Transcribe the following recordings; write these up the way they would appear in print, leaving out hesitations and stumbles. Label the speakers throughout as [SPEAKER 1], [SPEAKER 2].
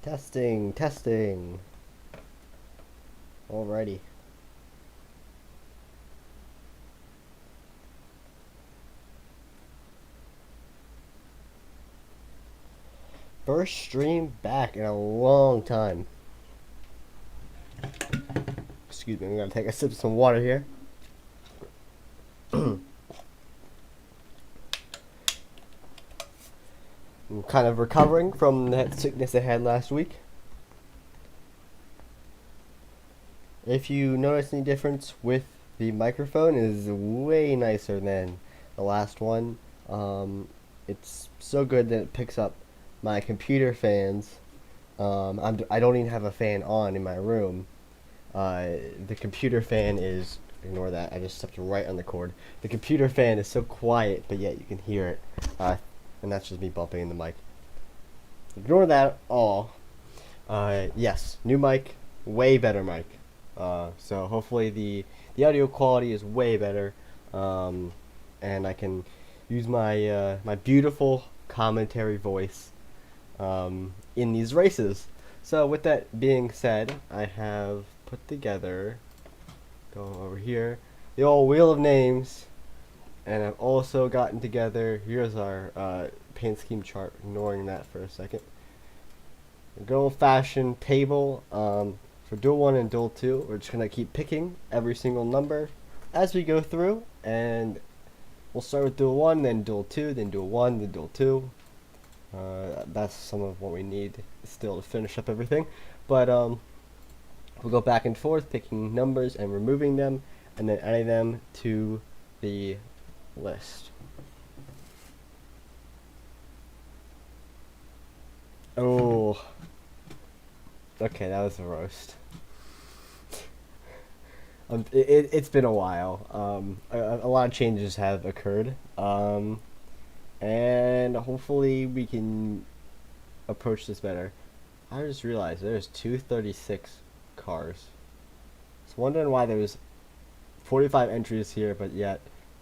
[SPEAKER 1] Testing, testing. Alrighty. First stream back in a long time. Excuse me, I'm gonna take a sip of some water here. I'm kind of recovering from that sickness I had last week. If you notice any difference with the microphone, it is way nicer than the last one. It's so good that it picks up my computer fans. I don't even have a fan on in my room. The computer fan is, ignore that, I just stepped right on the cord. The computer fan is so quiet, but yet you can hear it. And that's just me bumping in the mic. Ignore that all. Yes, new mic, way better mic. So hopefully the audio quality is way better, and I can use my my beautiful commentary voice in these races. So with that being said, I have put together, go over here, the old wheel of names, and I've also gotten together, here's our paint scheme chart, ignoring that for a second. A good old fashioned table. For duel 1 and duel 2, we're just going to keep picking every single number as we go through, and we'll start with duel 1, then duel 2, then duel 1, then duel 2. That's some of what we need still to finish up everything, but we'll go back and forth picking numbers and removing them, and then adding them to the list. Oh, okay, that was a roast. It's been a while. A lot of changes have occurred, and hopefully we can approach this better. I just realized there's 236 cars. I was wondering why there was 45 entries here, but yet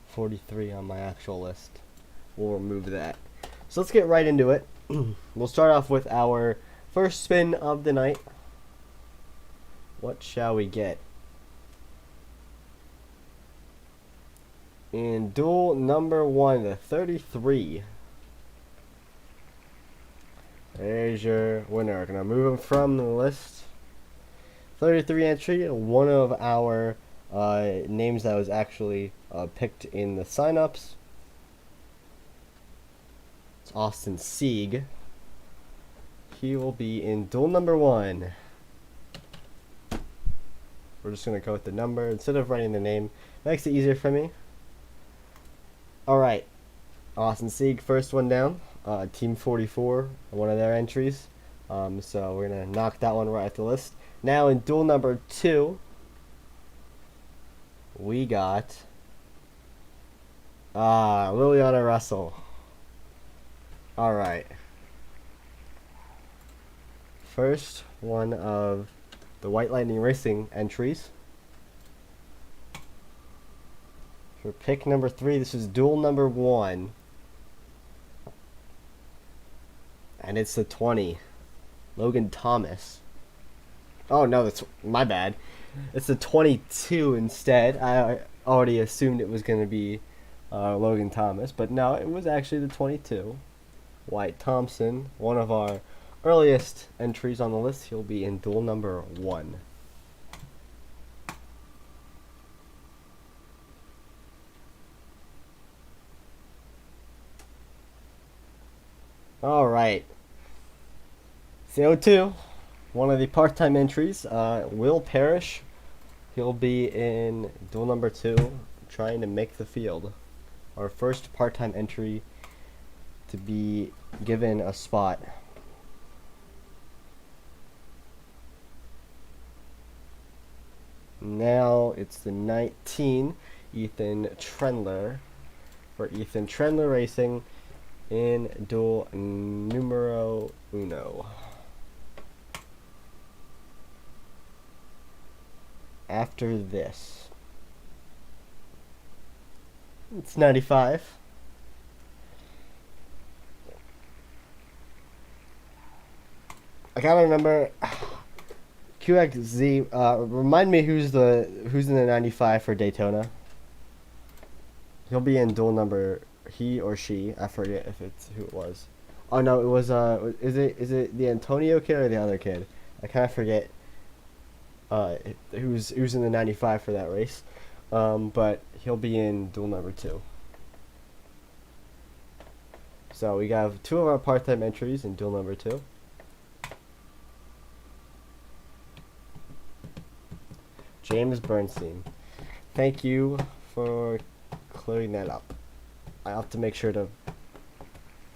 [SPEAKER 1] 43 on my actual list. We'll remove that. So let's get right into it. We'll start off with our first spin of the night. What shall we get? In duel number 1, the 33. There's your winner. Gonna move him from the list. 33 entry, one of our names that was actually picked in the signups. It's Austin Sieg. He will be in duel number 1. We're just gonna go with the number instead of writing the name. Makes it easier for me. Alright, Austin Sieg, first one down. Team 44, one of their entries. So we're going to knock that one right off the list. Now in duel number 2, we got Liliana Russell. Alright. First one of the White Lightning Racing entries. For pick number 3, this is duel number 1. And it's the 20. Logan Thomas. Oh no, that's my bad. It's the 22 instead. I already assumed it was going to be Logan Thomas, but no, it was actually the 22. White Thompson, one of our earliest entries on the list. He'll be in duel number 1. Alright. CO2, one of the part-time entries, Will Parrish. He'll be in duel number 2, trying to make the field. Our first part-time entry to be given a spot. Now it's the 19, Ethan Trendler. For Ethan Trendler Racing in duel numero 1. After this, it's 95. I gotta remember QXZ. Remind me who's in the 95 for Daytona. He'll be in duel number. He or she. I forget if it's who it was. Oh no, it was. Is it the Antonio kid or the other kid? I kind of forget. Who's in the 95 for that race. But he'll be in duel number 2. So we have 2 of our part-time entries in duel number 2. James Bernstein. Thank you for clearing that up. I have to make sure to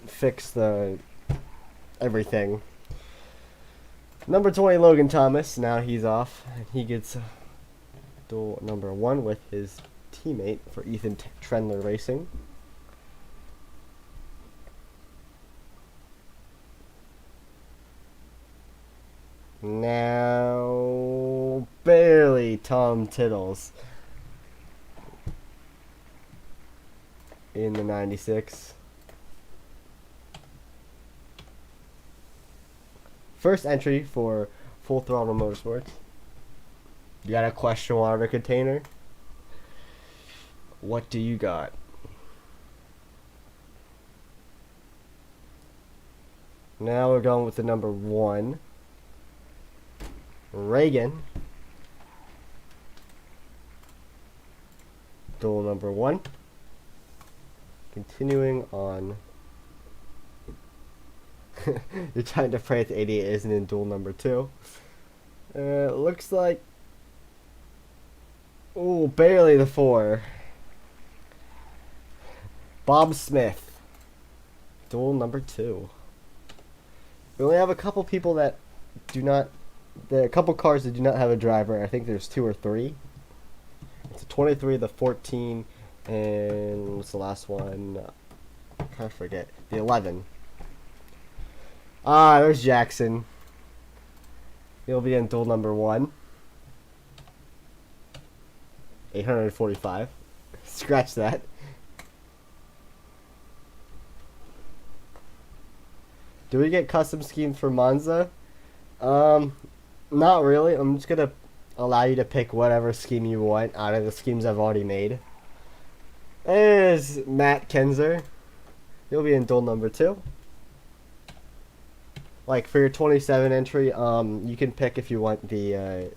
[SPEAKER 1] fix the everything. Number 20, Logan Thomas. Now he's off, and he gets duel number 1 with his teammate for Ethan Trendler Racing. Now, barely Tom Tittles in the 96. First entry for Full Throttle Motorsports. You got a question water container? What do you got? Now we're going with the number 1. Reagan. Duel number 1. Continuing on. You're trying to pray that 88 isn't in duel number 2. Looks like. Ooh, barely the 4. Bob Smith. Duel number 2. We only have a couple people that do not. There are a couple cars that do not have a driver. I think there's 2 or 3. It's a 23, the 14, and what's the last one? I can't forget. The 11. Ah, there's Jackson. He'll be in duel number 1. 845. Scratch that. Do we get custom schemes for Monza? Not really. I'm just gonna allow you to pick whatever scheme you want out of the schemes I've already made. There's Matt Kenzer. He'll be in duel number 2. Like for your 27 entry, you can pick if you want the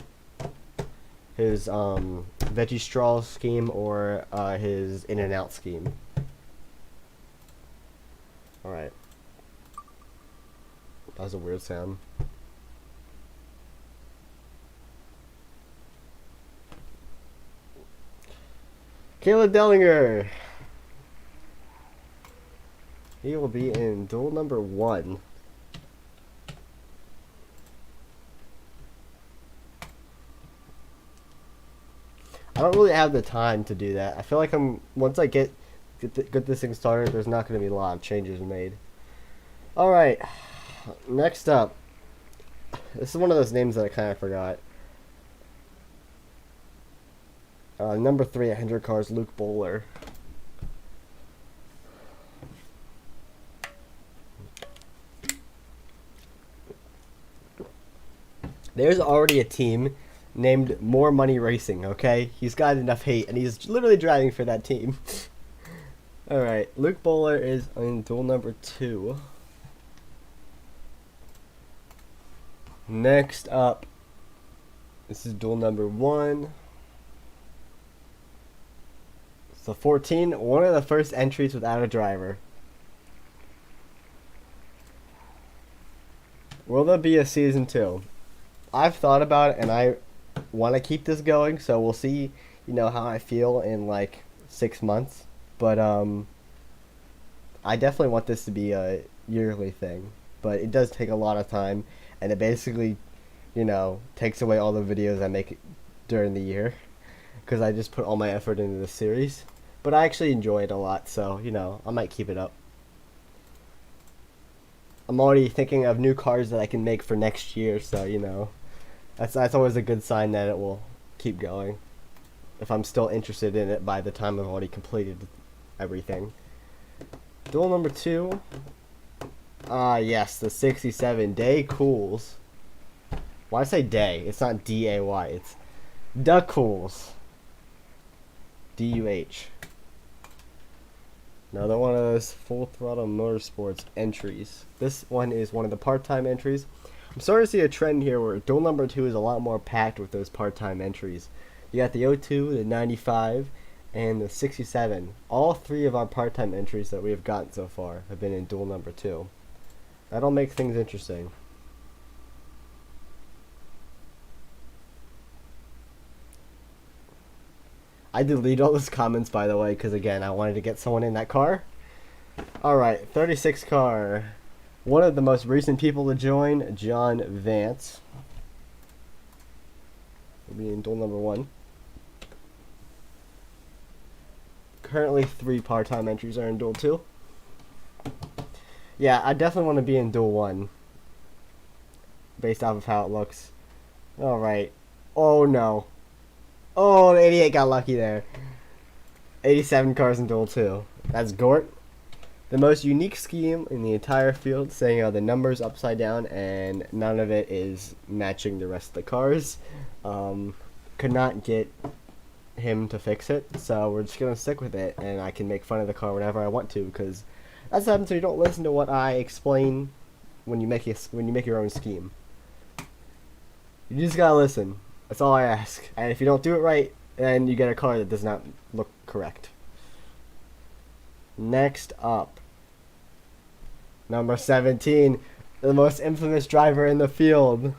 [SPEAKER 1] his veggie straw scheme or his in and out scheme. All right. That was a weird sound. Caleb Dellinger. He will be in duel number 1. I don't really have the time to do that. I feel like once I get this thing started, there's not going to be a lot of changes made. All right. Next up. This is one of those names that I kind of forgot. Number 3 at Hendrick Cars, Luke Bowler. There's already a team named More Money Racing, okay? He's got enough hate, and he's literally driving for that team. Alright, Luke Bowler is in duel number 2. Next up, this is duel number 1. So 14, one of the first entries without a driver. Will there be a season 2? I've thought about it, and I want to keep this going, so we'll see, how I feel in like 6 months. But I definitely want this to be a yearly thing. But it does take a lot of time, and it basically, takes away all the videos I make during the year, because I just put all my effort into this series. But I actually enjoy it a lot, so, I might keep it up. I'm already thinking of new cars that I can make for next year, so, that's always a good sign that it will keep going. If I'm still interested in it by the time I've already completed everything. Duel number 2. Yes, the 67 Day Cools. Why say day? It's not D-A-Y. It's duels. D-U-H. Another one of those Full Throttle Motorsports entries. This one is one of the part-time entries. I'm starting to see a trend here where duel number 2 is a lot more packed with those part-time entries. You got the 02, the 95, and the 67. All three of our part-time entries that we have gotten so far have been in duel number 2. That'll make things interesting. I deleted all those comments, by the way, because again, I wanted to get someone in that car. Alright, 36 car. One of the most recent people to join, John Vance. Will be in duel number 1. Currently 3 part-time entries are in duel 2. Yeah, I definitely want to be in duel 1. Based off of how it looks. Alright. Oh no. Oh, 88 got lucky there. 87 cars in duel 2. That's Gort. The most unique scheme in the entire field, saying the numbers upside down and none of it is matching the rest of the cars. Could not get him to fix it, so we're just gonna stick with it, and I can make fun of the car whenever I want to, because that's what happens when you don't listen to what I explain when you make your own scheme. You just gotta listen. That's all I ask. And if you don't do it right, then you get a car that does not look correct. Next up, number 17, the most infamous driver in the field.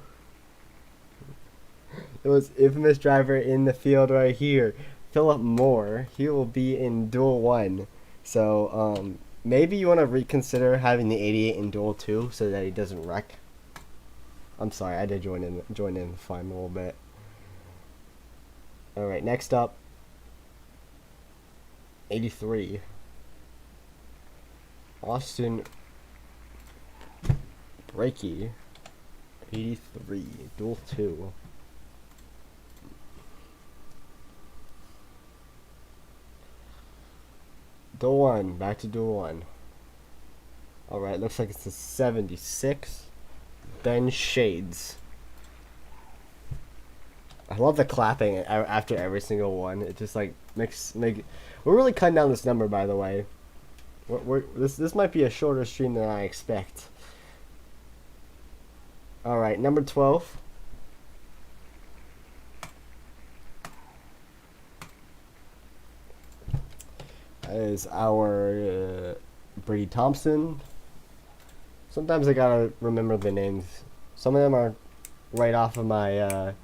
[SPEAKER 1] The most infamous driver in the field right here, Philip Moore. He will be in duel 1. So maybe you want to reconsider having the 88 in duel 2 so that he doesn't wreck. I'm sorry, I did join in fine a little bit. Alright, next up, 83. Austin Brakey. 83, duel 2. Duel 1, back to duel 1. Alright, looks like it's a 76. Ben Shades. I love the clapping after every single one. It just like we're really cutting down this number, by the way. This might be a shorter stream than I expect. All right, number 12. That is our Brady Thompson. Sometimes I gotta remember the names. Some of them are right off of my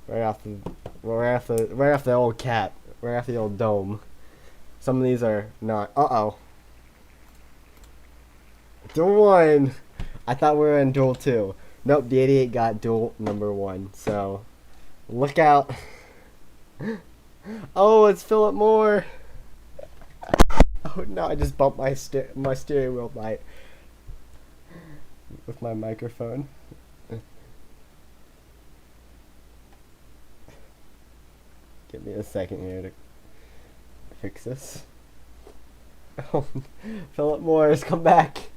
[SPEAKER 1] right off the old cat, right off the old dome. Some of these are not. Duel 1. I thought we were in duel 2. Nope, the 88 got duel number 1. So look out. Oh, it's Philip Moore. Oh no, I just bumped my steering wheel light with my microphone. Give me a second here to fix this. Oh, Philip Moore has come back.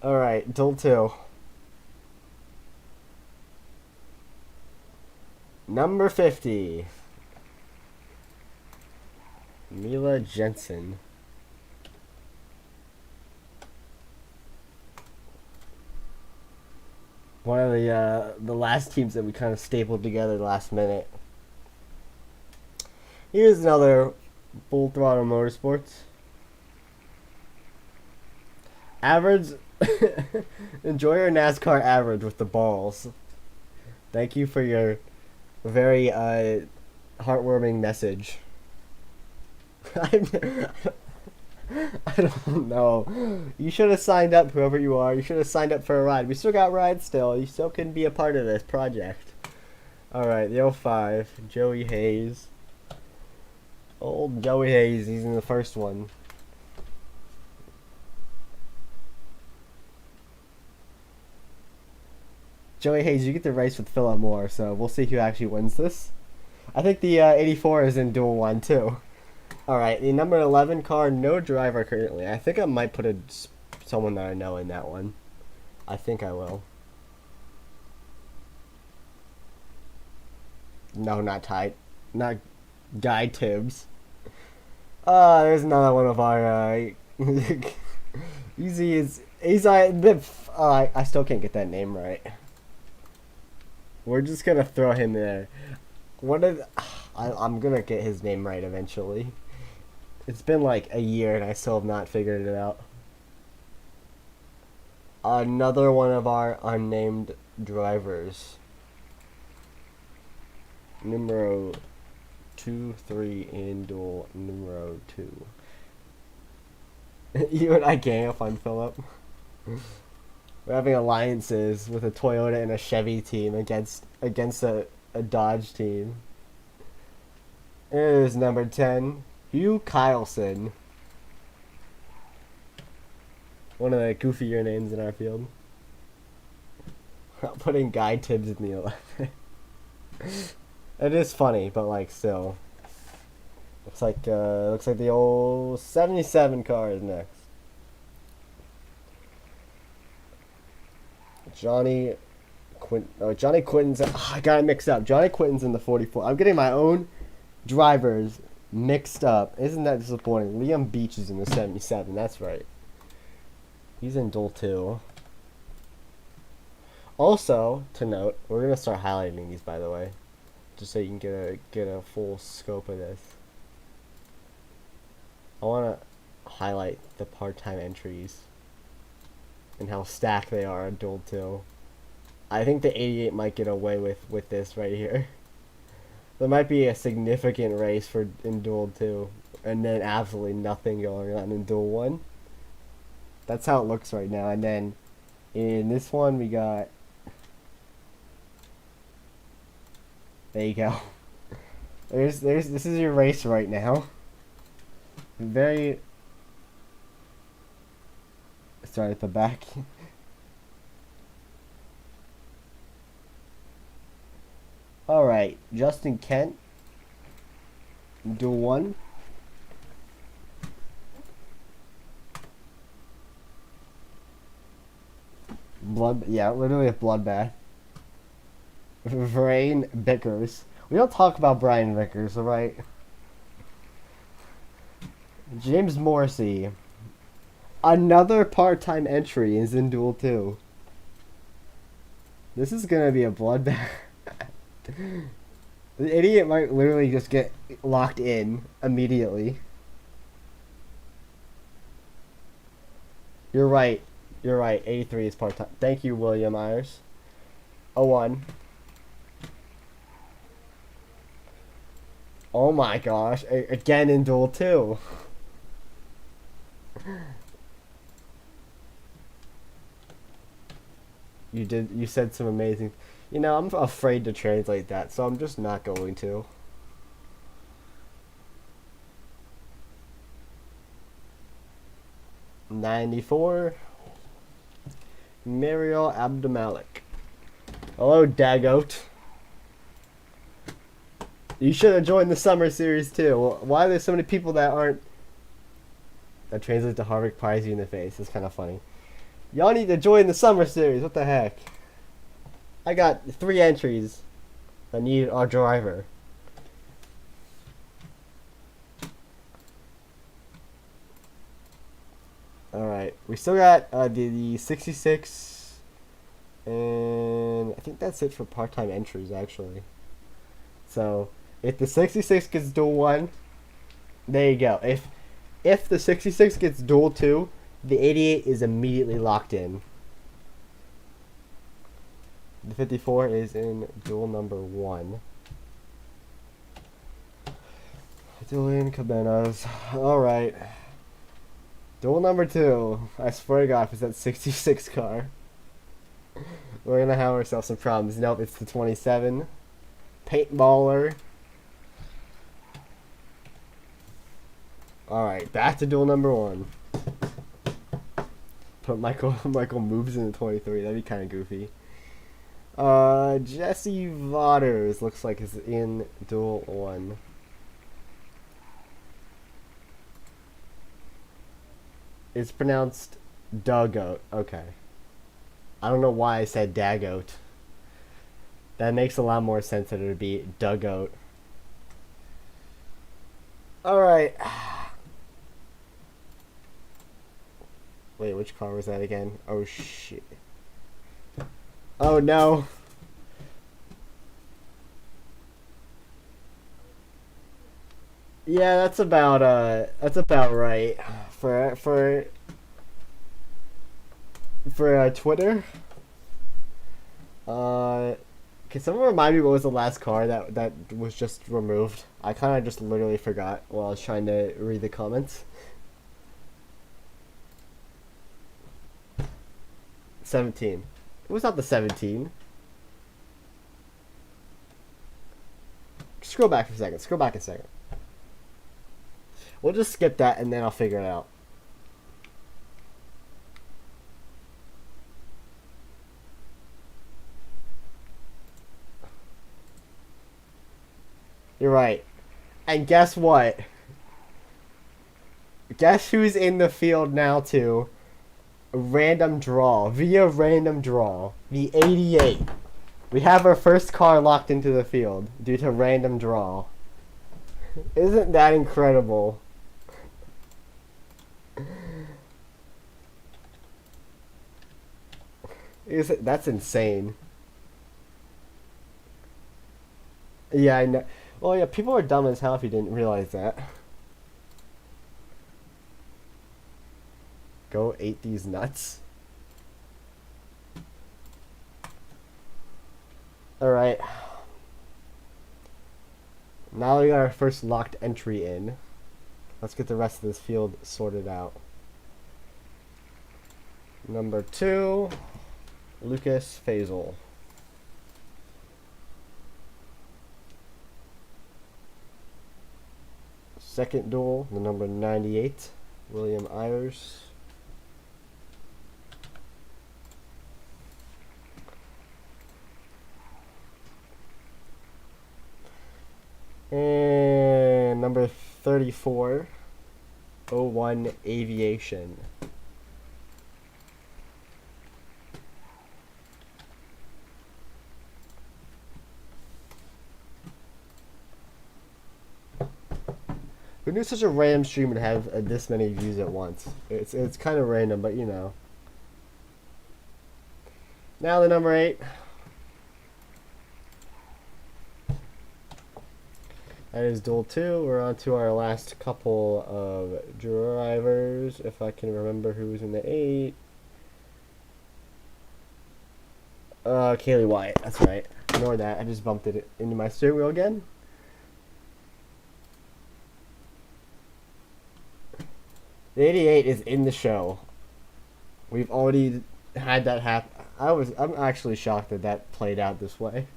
[SPEAKER 1] Alright, duel 2. Number 50. Mila Jensen. One of the last teams that we kind of stapled together last minute. Here's another Full Throttle Motorsports. Average. Enjoy your NASCAR average with the balls. Thank you for your very heartwarming message. I don't know. You should have signed up, whoever you are. You should have signed up for a ride. We still got rides still. You still can be a part of this project. Alright, the 05. Joey Hayes. Old Joey Hayes. He's in the first one. Joey Hayes, you get to race with Philip Moore, so we'll see who actually wins this. I think the 84 is in duel 1 too. Alright, the number 11 car, no driver currently. I think I might put a someone that I know in that one. I think I will. No, not Ty. Not Guy Tibbs. There's another one of our. Easy is. I still can't get that name right. We're just gonna throw him there. I'm gonna get his name right eventually. It's been like a year and I still have not figured it out. Another one of our unnamed drivers. Numero 2, 3 in duel numero 2. You and I gang up on Philip. We're having alliances with a Toyota and a Chevy team against a Dodge team. Here's number 10, Hugh Kyleson. One of the goofier names in our field. Putting Guy Tibbs in the 11. It is funny, but like still. Looks like the old 77 car is next. Johnny Quinton's. I got it mixed up. Johnny Quinton's in the 44. I'm getting my own drivers mixed up. Isn't that disappointing? Liam Beach is in the 77. That's right. He's in duel 2. Also, to note, we're gonna start highlighting these, by the way, just so you can get a full scope of this. I want to highlight the part-time entries and how stacked they are in duel 2. I think the 88 might get away with this right here. There might be a significant race in duel 2, and then absolutely nothing going on in duel 1. That's how it looks right now. And then in this one we got. There you go. This is your race right now. Very. Start at the back. All right, Justin Kent. Duel 1. Literally a bloodbath. Brian Bickers. We don't talk about Brian Bickers, alright? James Morrissey. Another part-time entry is in duel 2. This is gonna be a bloodbath. The idiot might literally just get locked in immediately. You're right. 83 is part-time. Thank you, William Myers. 01. Oh my gosh. Again in duel 2. You said some amazing. You know, I'm afraid to translate that, so I'm just not going to. '94. Mariel Abdumalik. Hello, Dagoat. You should have joined the summer series too. Why are there so many people that aren't? That translates to Harvick pies you in the face. It's kind of funny. Y'all need to join the summer series. What the heck? I got 3 entries that need our driver. Alright, we still got the 66, and I think that's it for part-time entries, actually. So, if the 66 gets duel 1, there you go. If the 66 gets duel 2, the 88 is immediately locked in. The 54 is in duel number 1. Julian Cabanas. Alright. Duel number 2. I swear to God, if it's that 66 car, we're gonna have ourselves some problems. Nope, it's the 27. Paintballer. Alright, back to duel number 1. Put Michael moves in the 23. That'd be kind of goofy. Jesse Vaughters looks like is in duel 1. It's pronounced Duggoat. Okay. I don't know why I said Dagoat. That makes a lot more sense that it would be Dugout. Alright. Wait, which car was that again? Oh shit. Oh no. Yeah, that's about right for Twitter. Can someone remind me what was the last car that was just removed? I kind of just literally forgot while I was trying to read the comments. 17. It was not the 17. Scroll back for a second. Scroll back a second. We'll just skip that and then I'll figure it out. You're right. And guess what? Guess who's in the field now too? Random draw. Via random draw. The 88. We have our first car locked into the field due to random draw. Isn't that incredible? That's insane. Yeah, I know. Well, yeah, people are dumb as hell if you didn't realize that. Go ate these nuts. Alright. Now we got our first locked entry in. Let's get the rest of this field sorted out. Number 2, Lucas Faisal. Second duel, the number 98, William Ayers. And number 34, 01 Aviation. Who knew such a random stream would have this many views at once? It's kind of random, but you know. Now the number 8. That is duel 2. We're on to our last couple of drivers. If I can remember who's in the 8. Kaylee Wyatt. That's right. Ignore that. I just bumped it into my steering wheel again. The 88 is in the show. We've already had that happen. I'm actually shocked that that played out this way.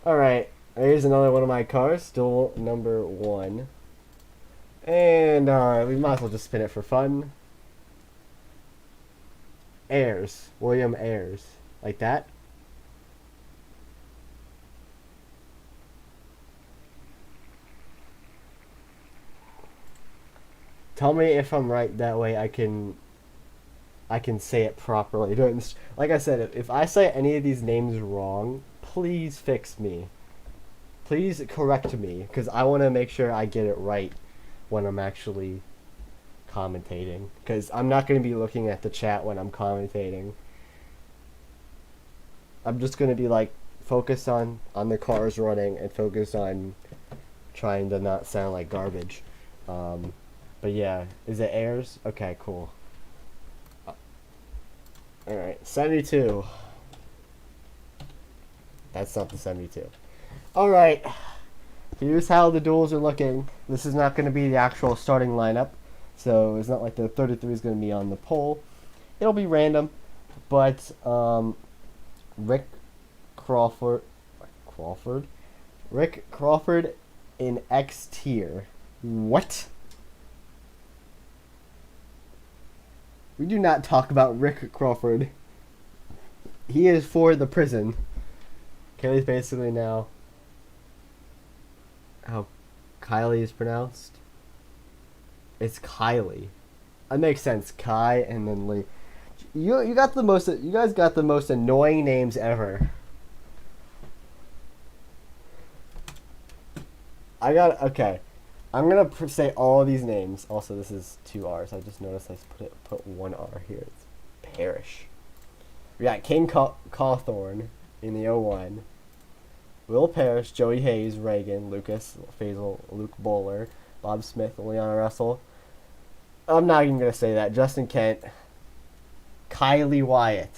[SPEAKER 1] Alright, here's another one of my cars, still number 1. And we might as well just spin it for fun. Ayers, William Ayers. Like that. Tell me if I'm right, that way I can say it properly. Like I said, if I say any of these names wrong, please fix me. Please correct me, because I want to make sure I get it right when I'm actually commentating. Because I'm not going to be looking at the chat when I'm commentating. I'm just going to be like focused on the cars running and focused on trying to not sound like garbage. But yeah, is it Ayers? Okay, cool. Alright, 72. That's not the 72. Alright, here's how the duels are looking. This is not going to be the actual starting lineup, so it's not like the 33 is going to be on the poll. It'll be random, but Rick Crawford in X tier. What? We do not talk about Rick Crawford. He is for the prison. Kaylee's basically now how Kylie is pronounced. It's Kylie. That makes sense. Kai and then Lee. You got the most. You guys got the most annoying names ever. I got okay. I'm gonna say all of these names. Also, this is 2 R's. I just noticed I put 1 R here. It's Parrish. We got King Cawthorn in the 01. Will Parrish, Joey Hayes, Reagan, Lucas Faisal, Luke Bowler, Bob Smith, Leona Russell. I'm not even gonna say that. Justin Kent, Kylie Wyatt,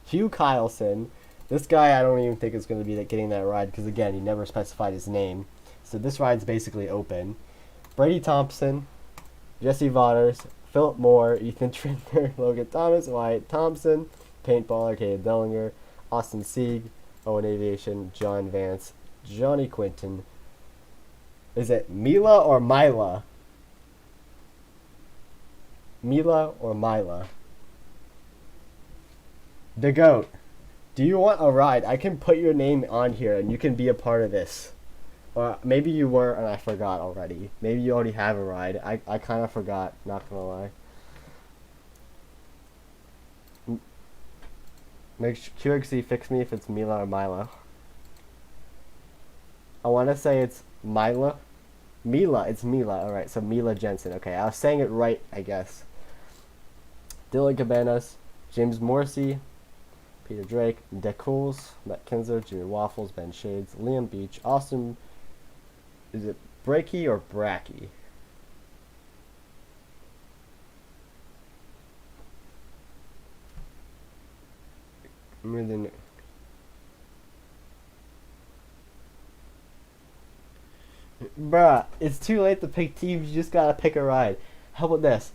[SPEAKER 1] Hugh Kyleson. This guy, I don't even think is going to be getting that ride because, again, he never specified his name. So this ride's basically open. Brady Thompson, Jesse Vaughters, Philip Moore, Ethan Trindler, Logan Thomas, Wyatt Thompson, Paintballer, Caleb Dellinger, Austin Sieg, Owen Aviation, John Vance, Johnny Quinton. Is it Mila or Mila? Mila or Mila? The GOAT. Do you want a ride? I can put your name on here and you can be a part of this. Or maybe you were and I forgot already. Maybe you already have a ride. I kind of forgot, not gonna lie. Make sure QXC fix me if it's Mila or Mila. I want to say it's Mila. Mila, it's Mila. Alright, so Mila Jensen. Okay, I was saying it right, I guess. Dylan Cabanas, James Morrissey, Peter Drake, Decools, Matt Kinzer, Junior Waffles, Ben Shades, Liam Beach, Austin. Is it Breaky or Bracky? Bruh, it's too late to pick teams. You just gotta pick a ride. How about this?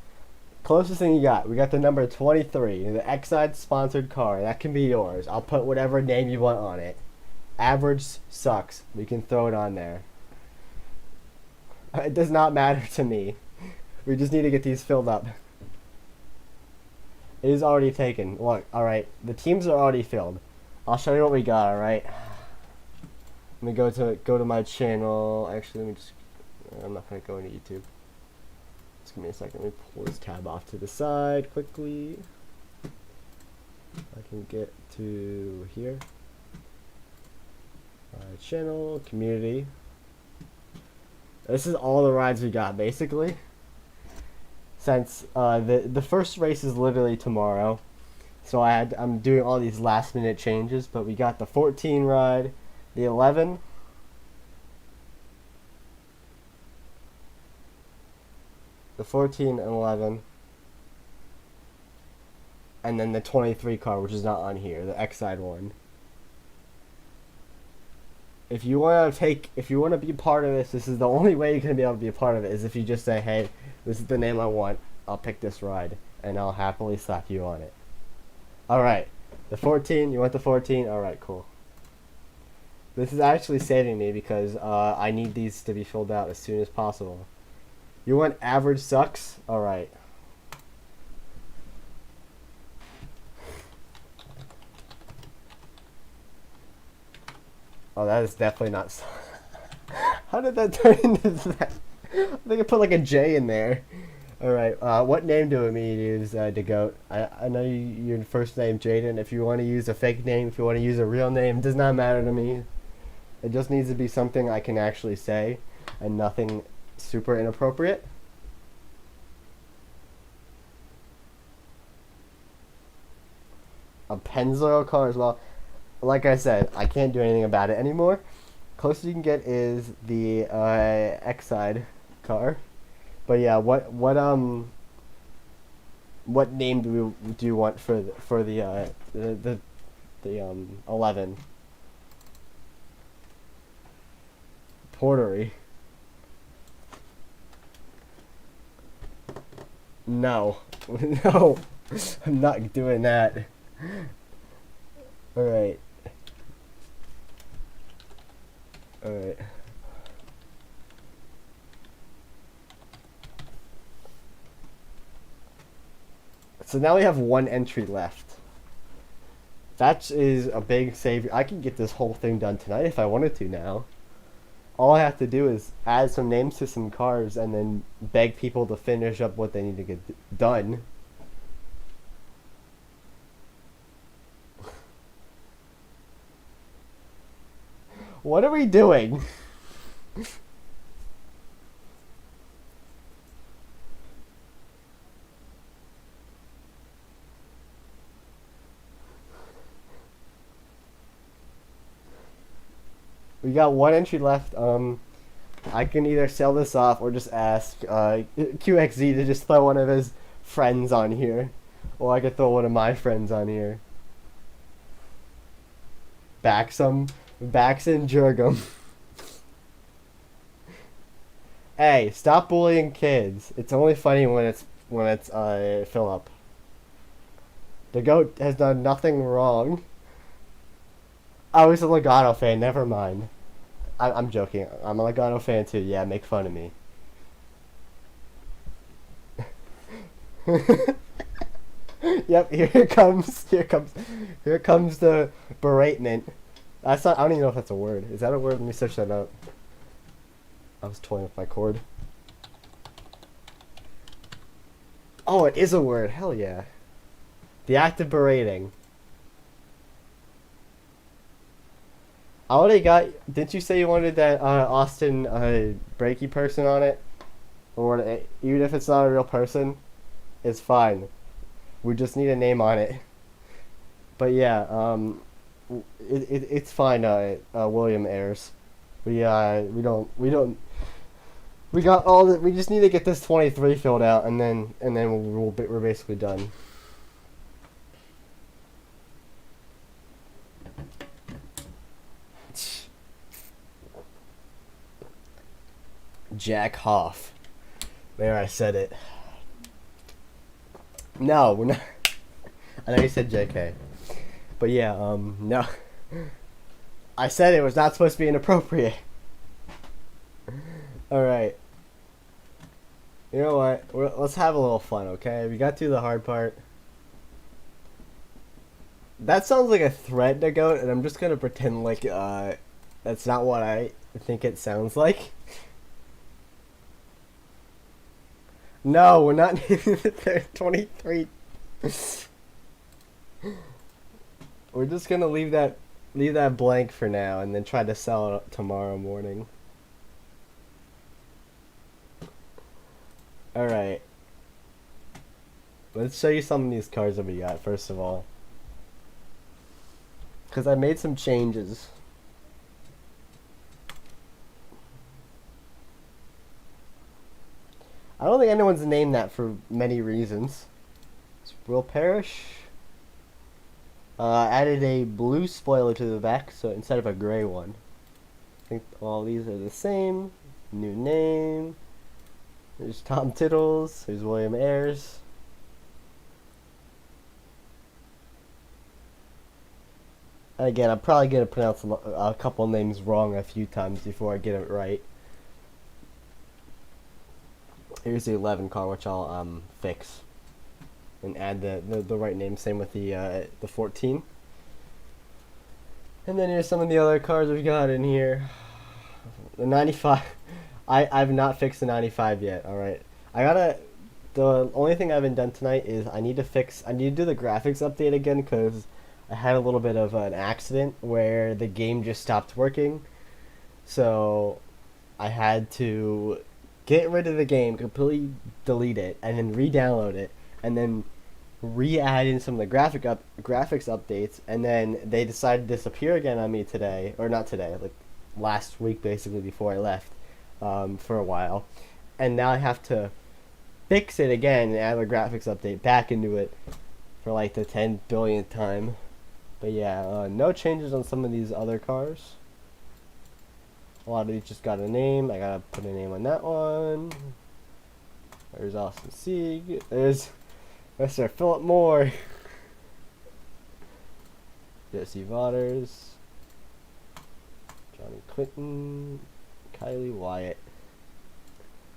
[SPEAKER 1] Closest thing you got. We got the number 23, the Exide sponsored car. That can be yours. I'll put whatever name you want on it. Average sucks. We can throw it on there. It does not matter to me. We just need to get these filled up. It is already taken. Look, alright. The teams are already filled. I'll show you what we got, alright? Let me go to my channel. Actually, let me just... I'm not going to go into YouTube. Just give me a second. Let me pull this tab off to the side quickly. I can get to here. Channel, community. This is all the rides we got, basically. Since the first race is literally tomorrow, so I'm doing all these last minute changes. But we got the 14 ride, the 11. The 14 and 11, and then the 23 car, which is not on here, the Exide one. If you want to be part of this is the only way you're gonna be able to be a part of it, is if you just say, hey, this is the name I want, I'll pick this ride, and I'll happily slap you on it. Alright, the 14, you want the 14? Alright, cool. This is actually saving me because I need these to be filled out as soon as possible. You want average sucks? Alright. Oh, that is definitely not... How did that turn into that? I think I put like a J in there. Alright, what name do we use, DeGoat? I know your first name, Jaden. If you want to use a fake name, if you want to use a real name, it does not matter to me. It just needs to be something I can actually say, and nothing super inappropriate. A Pennzoil car as well. Like I said, I can't do anything about it anymore. Closest you can get is the Exide car. But yeah, what name do you want for the 11? Portery. No. No. I'm not doing that. Alright. Alright. So now we have one entry left. That is a big savior. I can get this whole thing done tonight if I wanted to now. All I have to do is add some names to some cars and then beg people to finish up what they need to get done. What are we doing? We got one entry left. I can either sell this off or just ask QXZ to just throw one of his friends on here, or I could throw one of my friends on here. Baxum, Baxon Jurgum. Hey, stop bullying kids. It's only funny when it's Philip. The goat has done nothing wrong. Oh, he's a Legato fan. Never mind. I'm joking. I'm a Legato fan too. Yeah, make fun of me. Yep. Here it comes. Here comes the beratement. That's not. I don't even know if that's a word. Is that a word? Let me search that up. I was toying with my cord. Oh, it is a word. Hell yeah. The act of berating. I already got. Didn't you say you wanted that Austin breaky person on it? Or even if it's not a real person, it's fine. We just need a name on it. But yeah, it's fine. William Ayers. We got all the. We just need to get this 23 filled out, and then we're basically done. Jack Hoff. There, I said it. No, we're not. I know you said JK. But yeah, no. I said it was not supposed to be inappropriate. Alright. You know what? Let's have a little fun, okay? We got through the hard part. That sounds like a threat to goat, and I'm just gonna pretend like, that's not what I think it sounds like. No, we're not. They're 23. We're just gonna leave that blank for now, and then try to sell it tomorrow morning. All right. Let's show you some of these cards that we got first of all, because I made some changes. I don't think anyone's named that for many reasons. Will Parrish added a blue spoiler to the back, so instead of a gray one. I think all these are the same. New name. There's Tom Tittles. There's William Ayers. And again, I'm probably going to pronounce a couple names wrong a few times before I get it right. Here's the 11 card, which I'll fix and add the right name. Same with the 14. And then here's some of the other cards we've got in here. The 95. I've not fixed the 95 yet. All right, the only thing I haven't done tonight is I need to do the graphics update again, because I had a little bit of an accident where the game just stopped working. So I had to get rid of the game, completely delete it, and then re-download it, and then re-add in some of the graphics updates, and then they decided to disappear again on me today, or not today, like last week basically before I left for a while, and now I have to fix it again and add the graphics update back into it for like the 10 billionth time. But yeah, no changes on some of these other cars. A lot of these just got a name. I gotta put a name on that one. There's Austin Sieg. There's Mr. Philip Moore. Jesse Waters. Johnny Clinton. Kylie Wyatt.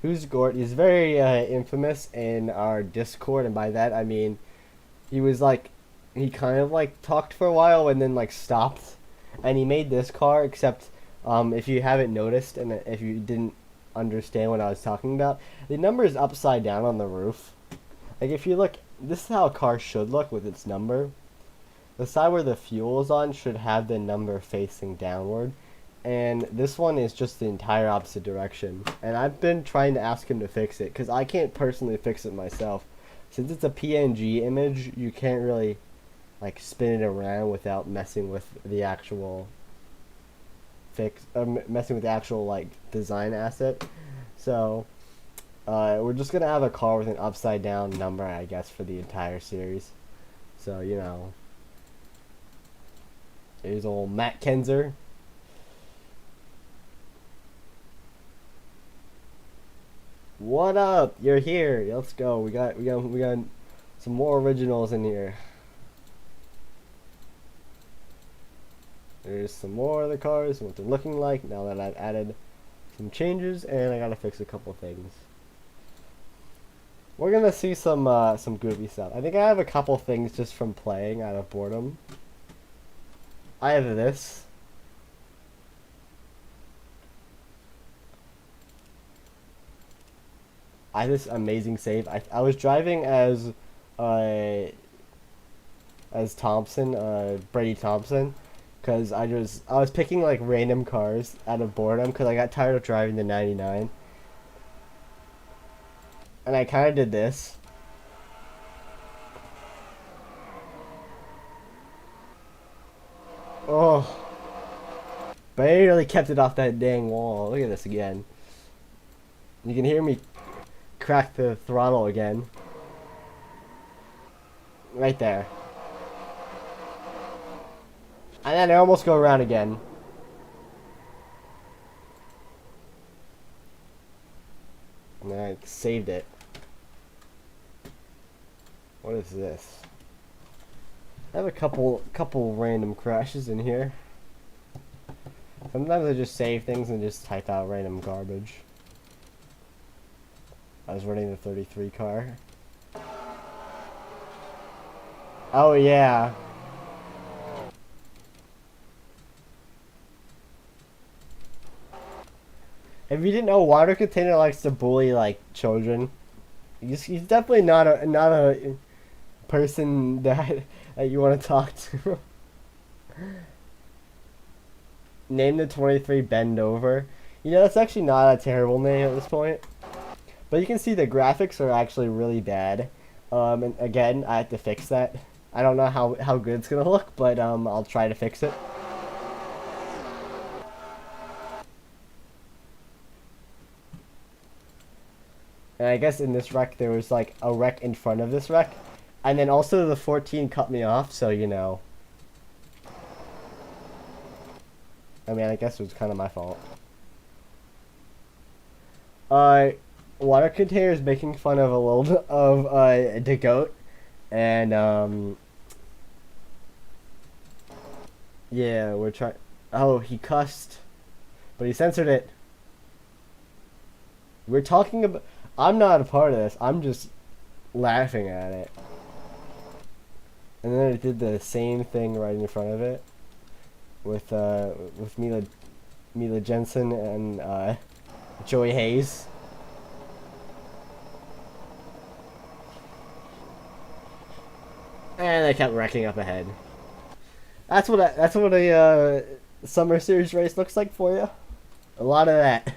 [SPEAKER 1] Who's Gort? He's very infamous in our Discord, and by that I mean he he kind of like talked for a while and then like stopped, and he made this car. Except, if you haven't noticed and if you didn't understand what I was talking about, the number is upside down on the roof. Like if you look, this is how a car should look with its number. The side where the fuel is on should have the number facing downward, and this one is just the entire opposite direction. And I've been trying to ask him to fix it because I can't personally fix it myself. Since it's a PNG image, you can't really like spin it around without messing with the actual messing with the actual like design asset. So we're just gonna have a car with an upside down number, I guess, for the entire series. So you know, here's old Matt Kenzer. What up? You're here. Let's go. We got some more originals in here. There's some more of the cars, what they're looking like now that I've added some changes, and I gotta fix a couple things. We're gonna see some goofy stuff. I think I have a couple things just from playing out of boredom. I have this. I have this amazing save. I was driving uh, as Thompson, Brady Thompson, because I was picking like random cars out of boredom because I got tired of driving the 99, and I kind of did this. Oh, barely kept it off that dang wall. Look at this again. You can hear me crack the throttle again. Right there. And then I almost go around again. And then I saved it. What is this? I have a couple random crashes in here. Sometimes I just save things and just type out random garbage. I was running the 33 car. Oh yeah. If you didn't know, Water Container likes to bully like children. He's definitely not a person that you want to talk to. Name the 23 Bend Over. You know, that's actually not a terrible name at this point. But you can see the graphics are actually really bad. And again, I have to fix that. I don't know how good it's gonna look, but I'll try to fix it. And I guess in this wreck there was like a wreck in front of this wreck. And then also the 14 cut me off, so you know. I mean, I guess it was kind of my fault. Water Container is making fun of a little of the goat, and yeah, we're trying. Oh, he cussed, but he censored it. We're talking about. I'm not a part of this. I'm just laughing at it. And then it did the same thing right in front of it, with Mila Jensen and Joey Hayes. And I kept wrecking up ahead. That's what a summer series race looks like for you. A lot of that.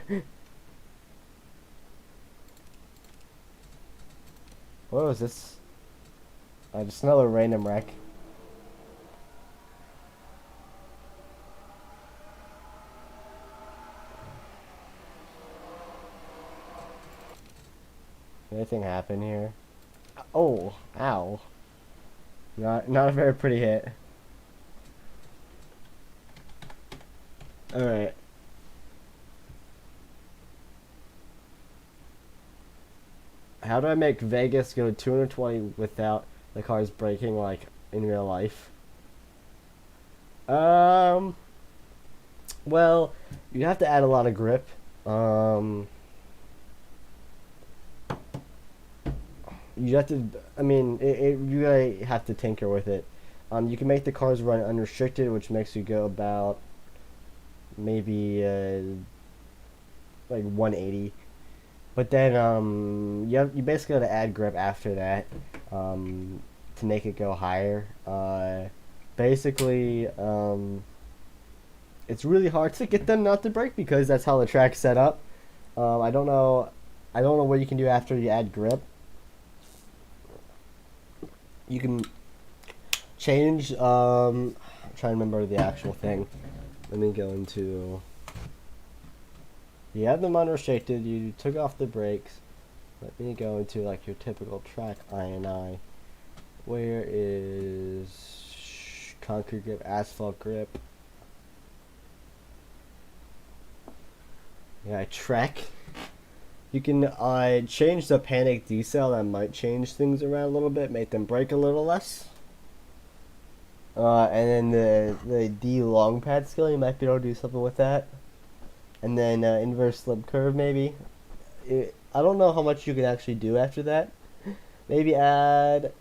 [SPEAKER 1] What was this? Just another random wreck. Did anything happen here? Oh, ow. Not a very pretty hit. Alright. How do I make Vegas go 220 without the cars braking like in real life? Well, you have to add a lot of grip. You have to. I mean, you really have to tinker with it. You can make the cars run unrestricted, which makes you go about maybe like 180. But then you basically got to add grip after that to make it go higher. Basically, it's really hard to get them not to break because that's how the track's set up. I don't know. I don't know what you can do after you add grip. You can change. I'm trying to remember the actual thing. Let me go into. You have them unrestricted. You took off the brakes. Let me go into like your typical track INI. Where is concrete grip, asphalt grip? Yeah, track. You can change the panic decel. That might change things around a little bit, make them break a little less. And then the D long pad skill, you might be able to do something with that. And then inverse slip curve, maybe. I don't know how much you can actually do after that. Maybe add.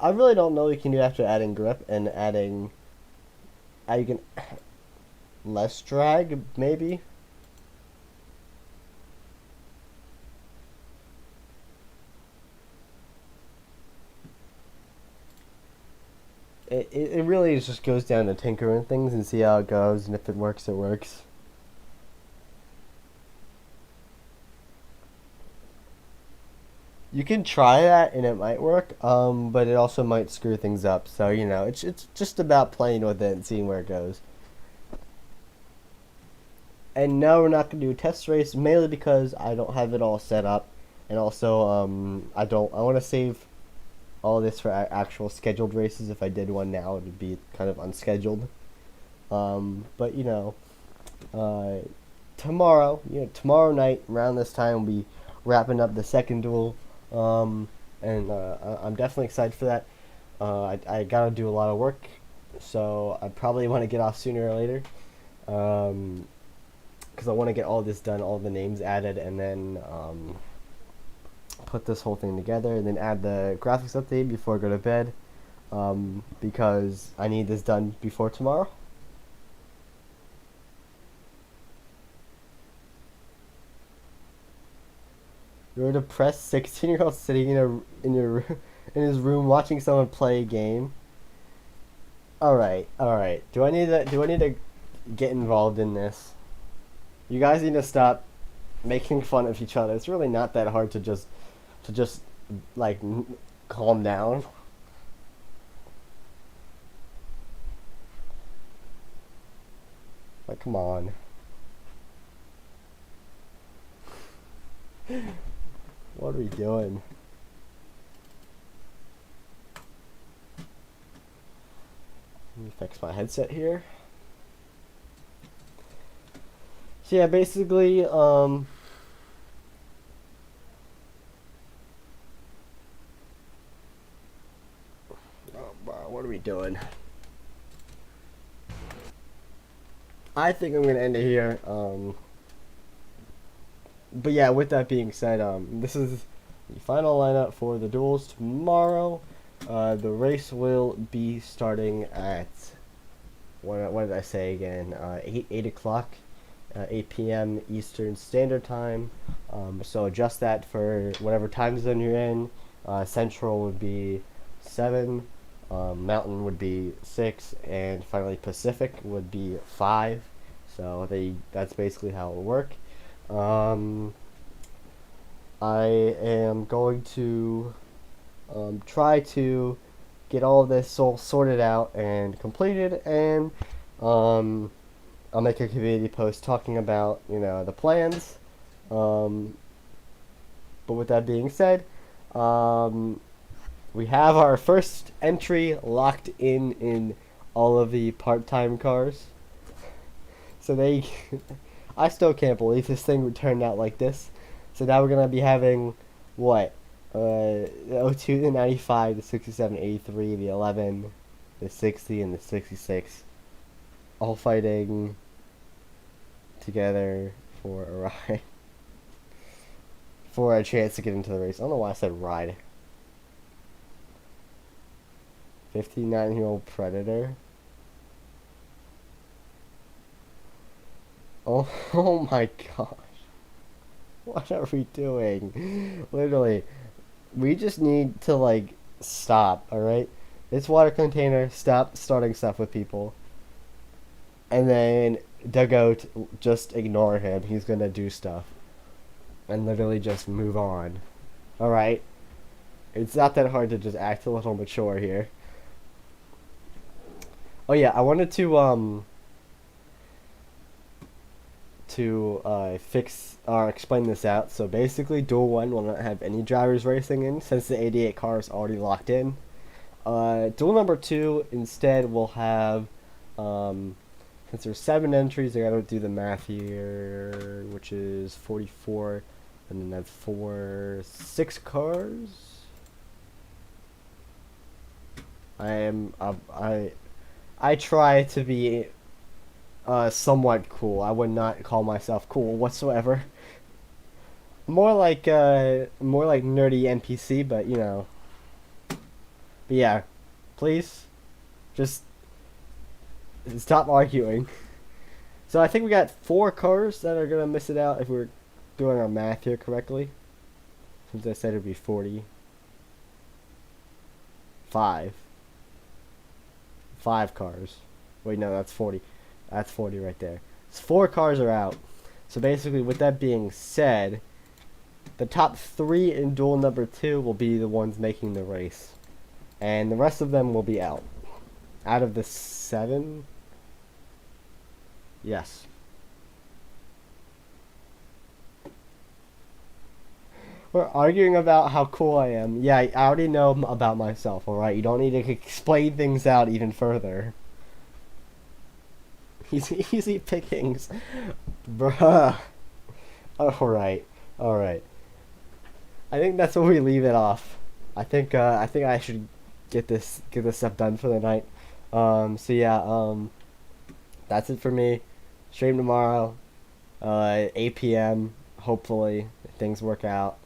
[SPEAKER 1] I really don't know what you can do after adding grip and adding. You can less drag, maybe. It really just goes down to tinkering things and see how it goes, and if it works, it works. You can try that and it might work, but it also might screw things up. So it's just about playing with it and seeing where it goes. And no, we're not gonna do a test race mainly because I don't have it all set up, and also I don't. I want to save all this for actual scheduled races. If I did one now, it would be kind of unscheduled. But uh, tomorrow night around this time we'll be wrapping up the second duel, and I'm definitely excited for that. I gotta do a lot of work, so I probably want to get off sooner or later, because I want to get all this done, all the names added, and then put this whole thing together, and then add the graphics update before I go to bed, because I need this done before tomorrow. You're a depressed 16-year-old sitting in his room watching someone play a game. All right, all right. Do I need to get involved in this? You guys need to stop making fun of each other. It's really not that hard to just like calm down. Like, come on. What are we doing? Let me fix my headset here. So yeah, basically, what are we doing? I think I'm gonna end it here. But yeah, with that being said, this is the final lineup for the duels tomorrow. The race will be starting at what did I say again? 8 o'clock, 8 p.m. Eastern Standard Time. So adjust that for whatever time zone you're in. Central would be 7. Mountain would be 6, and finally Pacific would be 5. So that's basically how it will work. I am going to try to get all of this all sorted out and completed, and I'll make a community post talking about the plans. But with that being said, we have our first entry locked in all of the part-time cars. So I still can't believe this thing turned out like this. So now we're gonna be having what? The 02, the 95, the 67, 83, the 11, the 60, and the 66, all fighting together for a ride. for a chance to get into the race. I don't know why I said ride. 59-year-old predator. Oh, oh my gosh. What are we doing? Literally, we just need to like stop, alright? This water container, stop starting stuff with people. And then Dugout, just ignore him. He's gonna do stuff. And literally just move on. Alright? It's not that hard to just act a little mature here. Oh yeah, I wanted to fix or explain this out. So basically, Duel 1 will not have any drivers racing in since the 88 car is already locked in. Duel number 2 instead will have, since there's 7 entries, I gotta do the math here, which is 44, and then that's 6 cars. I try to be somewhat cool. I would not call myself cool whatsoever. More like nerdy NPC, but you know. But yeah, please, just stop arguing. So I think we got 4 cars that are gonna miss it out if we're doing our math here correctly. Since I said it'd be 40. 5 cars. Wait, no, that's 40. That's 40 right there. So 4 cars are out. So basically, with that being said, the top 3 in duel number 2 will be the ones making the race. And the rest of them will be out. Out of the 7? Yes. We're arguing about how cool I am. Yeah, I already know about myself, alright? You don't need to explain things out even further. Easy pickings. Bruh. Alright. Alright. I think that's where we leave it off. I think I should get this stuff done for the night. So yeah, that's it for me. Stream tomorrow, 8 p.m. Hopefully things work out.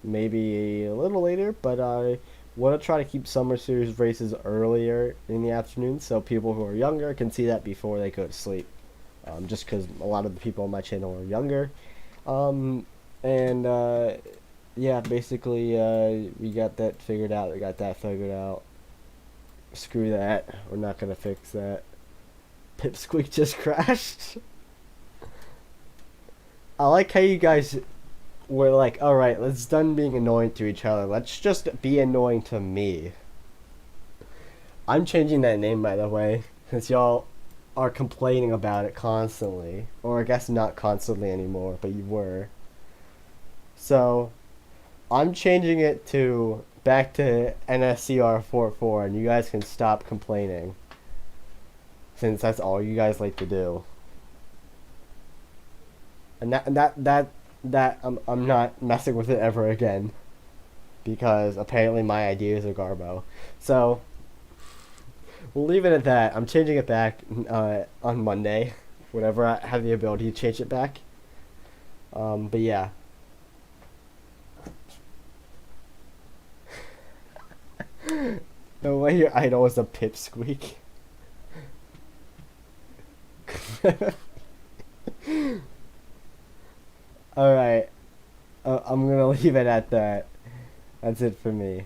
[SPEAKER 1] Maybe a little later, but I want to try to keep Summer Series races earlier in the afternoon so people who are younger can see that before they go to sleep. Just because a lot of the people on my channel are younger. Yeah, basically, we got that figured out. We got that figured out. Screw that. We're not going to fix that. Pipsqueak just crashed. I like how you guys were like, alright, let's done being annoying to each other. Let's just be annoying to me. I'm changing that name, by the way, since y'all are complaining about it constantly. Or I guess not constantly anymore, but you were. So, I'm changing it to back to NSCR44, and you guys can stop complaining. Since that's all you guys like to do. And I'm not messing with it ever again. Because apparently my ideas are garbo. So, we'll leave it at that. I'm changing it back on Monday. Whenever I have the ability to change it back. But yeah. No way your idol is a pipsqueak. Alright. I'm gonna leave it at that. That's it for me.